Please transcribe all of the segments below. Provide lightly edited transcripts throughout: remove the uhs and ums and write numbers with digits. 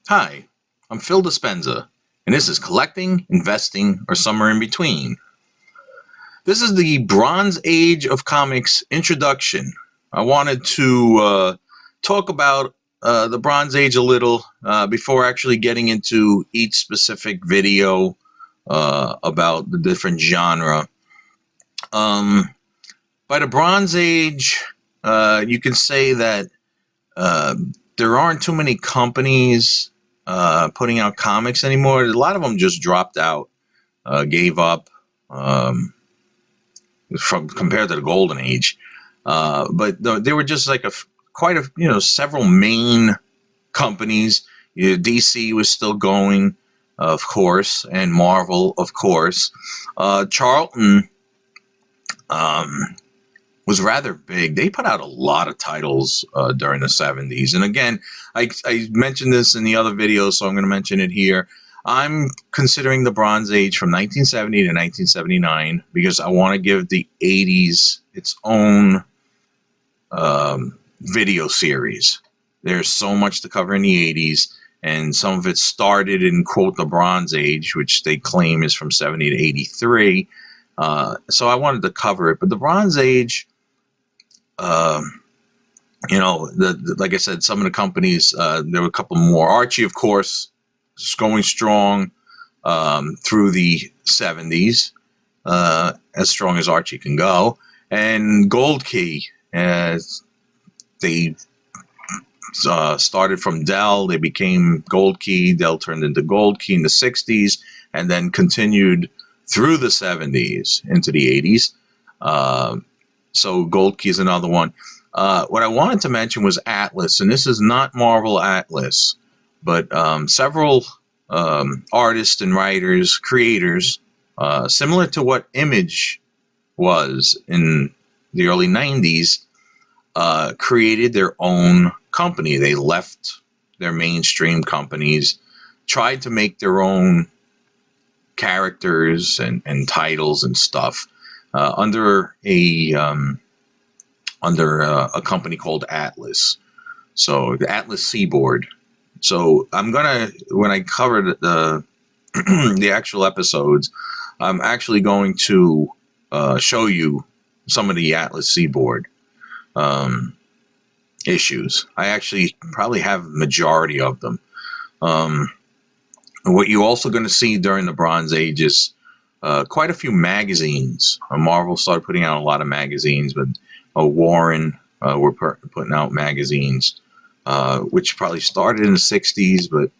Hi, I'm Phil Dispenza, and this is Collecting, Investing, or Somewhere in Between. This is the Bronze Age of Comics introduction. I wanted to talk about the Bronze Age a little before actually getting into each specific video about the different genre. By the Bronze Age, you can say that uh, there aren't too many companies putting out comics anymore. A lot of them just dropped out, gave up from compared to the Golden Age. But they were just like several main companies. DC was still going, of course, and Marvel, of course. Charlton was rather big. They put out a lot of titles during the 70s. And again, I mentioned this in the other videos, so I'm going to mention it here. I'm considering the Bronze Age from 1970 to 1979 because I want to give the 80s its own video series. There's so much to cover in the 80s, and some of it started in, quote, the Bronze Age, which they claim is from 70 to 83. So I wanted to cover it. But the Bronze Age, like I said, some of the companies, there were a couple more. Archie, of course, is going strong through the 70s, as strong as Archie can go. And Gold Key, they started from Dell. They became Gold Key. Dell turned into Gold Key in the 60s and then continued through the 70s into the 80s. So Gold Key is another one. What I wanted to mention was Atlas, and this is not Marvel Atlas, but several artists and writers, creators, similar to what Image was in the early 90s, created their own company. They left their mainstream companies, tried to make their own characters and titles and stuff under a company called Atlas. So the Atlas Seaboard. So I'm gonna, when I cover the the actual episodes, I'm actually going to show you some of the Atlas Seaboard issues. I actually probably have majority of them. What you're also going to see during the Bronze Age is quite a few magazines. Marvel started putting out a lot of magazines, but Warren were putting out magazines, which probably started in the 60s, but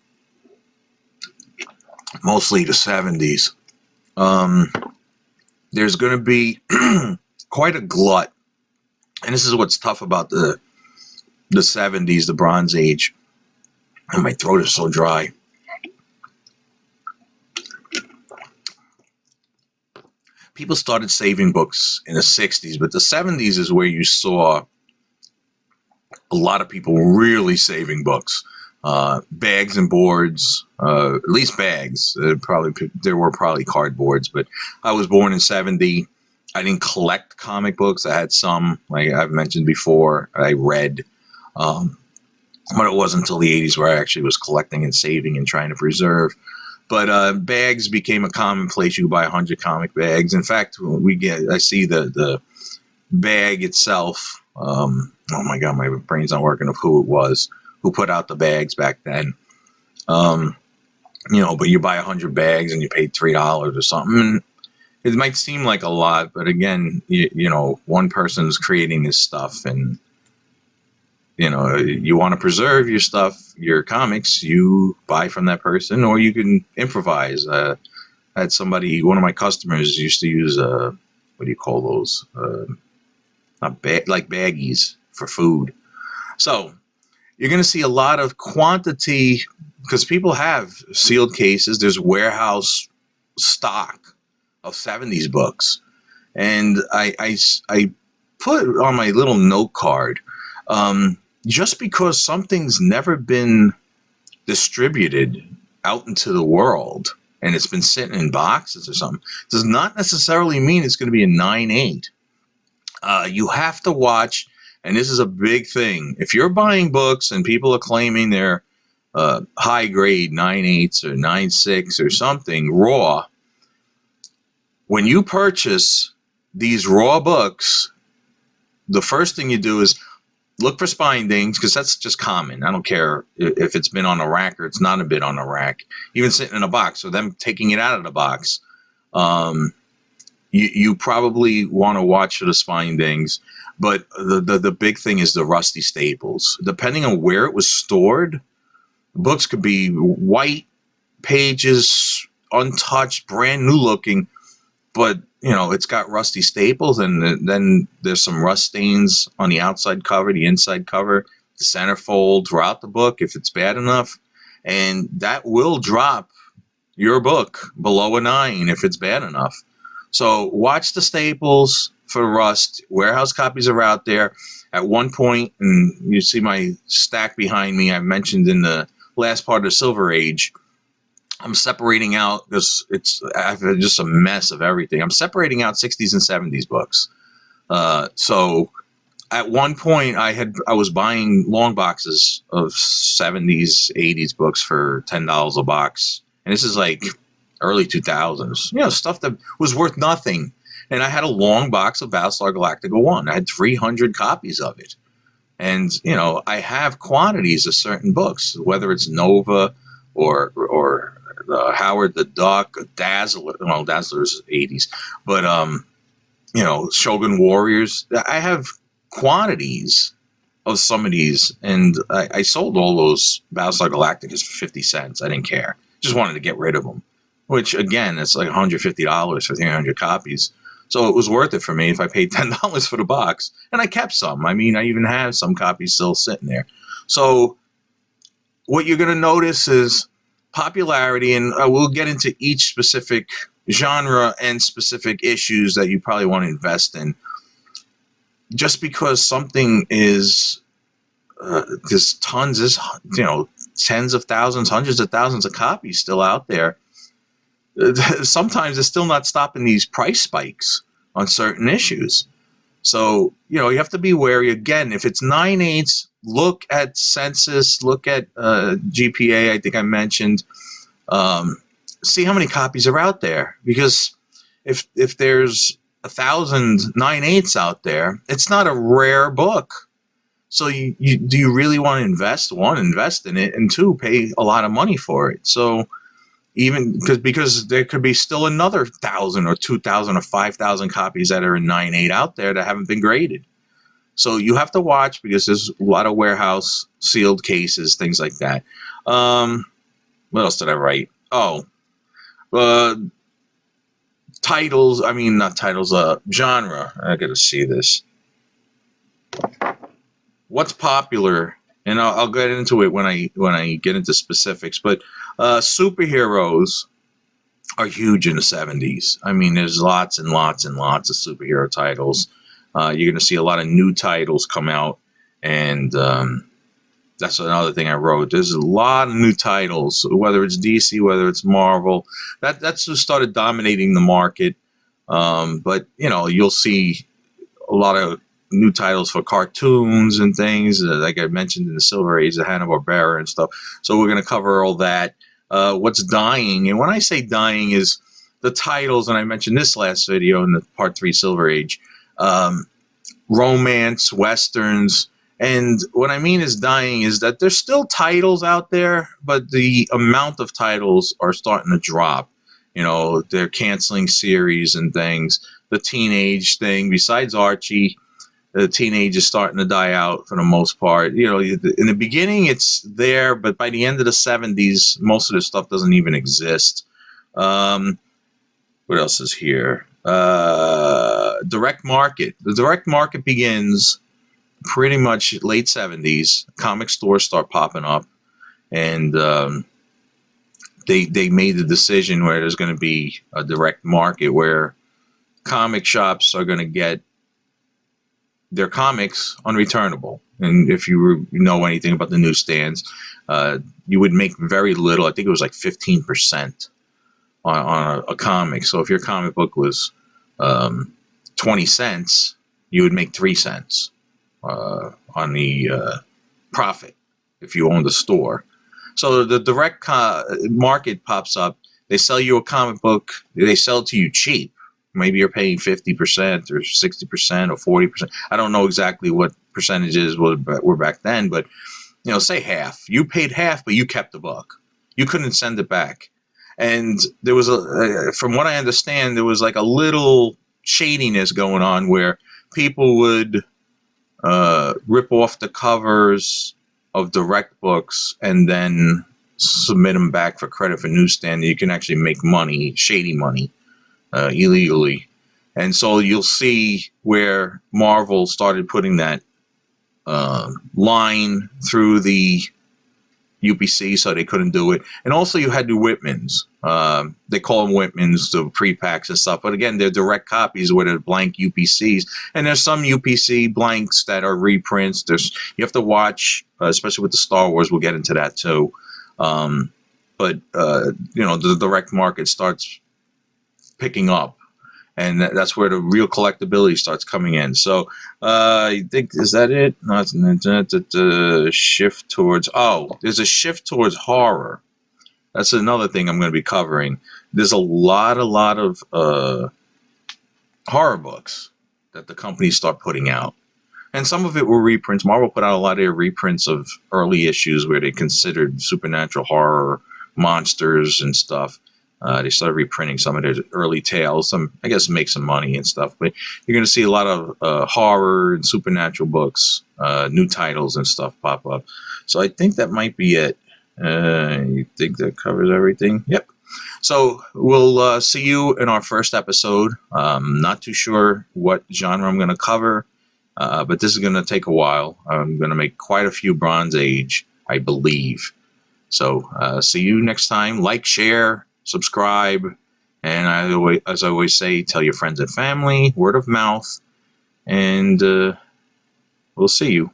mostly the 70s. There's going to be quite a glut, and this is what's tough about the 70s, the Bronze Age. And my throat is so dry. People started saving books in the 60s, but the 70s is where you saw a lot of people really saving books. Bags and boards, at least bags. There were probably cardboards, but I was born in 70. I didn't collect comic books. I had some, like I've mentioned before, I read. But it wasn't until the 80s where I actually was collecting and saving and trying to preserve. But bags became a commonplace. You could buy 100 comic bags. In fact, I see the bag itself. Oh my God, my brain's not working of who it was who put out the bags back then. But you buy 100 bags and you paid $3 or something. And it might seem like a lot, but again, one person's creating this stuff, and you want to preserve your stuff, your comics, you buy from that person, or you can improvise. I had one of my customers used to use, what do you call those? Like baggies for food. So you're going to see a lot of quantity because people have sealed cases. There's warehouse stock of 70s books. And I put on my little note card, just because something's never been distributed out into the world and it's been sitting in boxes or something does not necessarily mean it's going to be a 9.8. You have to watch, and this is a big thing. If you're buying books and people are claiming they're high grade 9/8 or 9/6 or something raw. When you purchase these raw books, the first thing you do is look for spine-dings, because that's just common. I don't care if it's been on a rack or it's not a bit on a rack, even sitting in a box, or them taking it out of the box. You probably want to watch for the spine-dings, but the big thing is the rusty staples. Depending on where it was stored, books could be white pages, untouched, brand new looking, but it's got rusty staples, and then there's some rust stains on the outside cover, the inside cover, the centerfold, throughout the book if it's bad enough, and that will drop your book below a 9 if it's bad enough. So watch the staples for rust. Warehouse copies are out there. At one point, and you see my stack behind me, I mentioned in the last part of the Silver Age, I'm separating out, because I have just a mess of everything. I'm separating out 60s and 70s books. So at one point I was buying long boxes of 70s, 80s books for $10 a box. And this is like early 2000s, stuff that was worth nothing. And I had a long box of Battlestar Galactica 1. I had 300 copies of it. And, I have quantities of certain books, whether it's Nova or Howard the Duck, Dazzler. Well, Dazzler's 80s. But, Shogun Warriors. I have quantities of some of these. And I sold all those Battlestar Galacticas for 50 cents. I didn't care. Just wanted to get rid of them. Which, again, it's like $150 for 300 copies. So it was worth it for me if I paid $10 for the box. And I kept some. I mean, I even have some copies still sitting there. So what you're going to notice is popularity, and we'll get into each specific genre and specific issues that you probably want to invest in. Just because something is, there's tons, tens of thousands, hundreds of thousands of copies still out there, sometimes it's still not stopping these price spikes on certain issues. So, you have to be wary. Again, if it's 9/8, look at census, look at GPA, I think I mentioned. See how many copies are out there. Because if there's 1,000 9/8s out there, it's not a rare book. So do you really want to invest? One, invest in it, and two, pay a lot of money for it. So even because there could be still another 1,000 or 2,000 or 5,000 copies that are in 9/8 out there that haven't been graded. So you have to watch, because there's a lot of warehouse sealed cases, things like that. What else did I write? Oh, titles. I mean, not titles. Genre. I got to see this. What's popular? And I'll get into it when I get into specifics. But superheroes are huge in the 70s. I mean, there's lots and lots and lots of superhero titles. You're going to see a lot of new titles come out, and that's another thing I wrote. There's a lot of new titles, whether it's DC, whether it's Marvel. That's just started dominating the market. But you'll see a lot of new titles for cartoons and things, like I mentioned in the Silver Age, the Hanna-Barbera and stuff. So we're going to cover all that. What's dying, and when I say dying, is the titles, and I mentioned this last video in the Part 3 Silver Age, romance, westerns, and what I mean is dying is that there's still titles out there, but the amount of titles are starting to drop. They're canceling series and things. The teenage thing, besides Archie, the teenage is starting to die out for the most part. In the beginning it's there, but by the end of the 70s, most of this stuff doesn't even exist. What else is here? Direct market. The direct market begins pretty much late 70s. Comic stores start popping up, and they made the decision where there's going to be a direct market where comic shops are going to get their comics unreturnable. And if you know anything about the newsstands, you would make very little. I think it was like 15% on a comic. So if your comic book was 20 cents, you would make 3 cents on the profit if you owned a store. So the direct market pops up. They sell you a comic book. They sell it to you cheap. Maybe you're paying 50% or 60% or 40%. I don't know exactly what percentages were back then, but say half. You paid half, but you kept the book. You couldn't send it back. And there was from what I understand, there was like a little shadiness going on where people would rip off the covers of direct books and then submit them back for credit for newsstand. You can actually make money, shady money, illegally. And so you'll see where Marvel started putting that line through the UPC, so they couldn't do it. And also you had the Whitmans. They call them Whitmans, the pre-packs and stuff. But again, they're direct copies where they're blank UPCs. And there's some UPC blanks that are reprints. You have to watch, especially with the Star Wars. We'll get into that too. But the direct market starts picking up. And that's where the real collectability starts coming in. So I think, is that it? No, it's shift towards, there's a shift towards horror. That's another thing I'm going to be covering. There's a lot of horror books that the companies start putting out. And some of it were reprints. Marvel put out a lot of their reprints of early issues where they considered supernatural horror, monsters and stuff. They started reprinting some of their early tales, I guess, make some money and stuff. But you're going to see a lot of horror and supernatural books, new titles and stuff pop up. So I think that might be it. You think that covers everything? Yep. So we'll see you in our first episode. Not too sure what genre I'm going to cover, but this is going to take a while. I'm going to make quite a few Bronze Age, I believe. So see you next time. Like, share, subscribe, and as I always say, tell your friends and family, word of mouth, and we'll see you.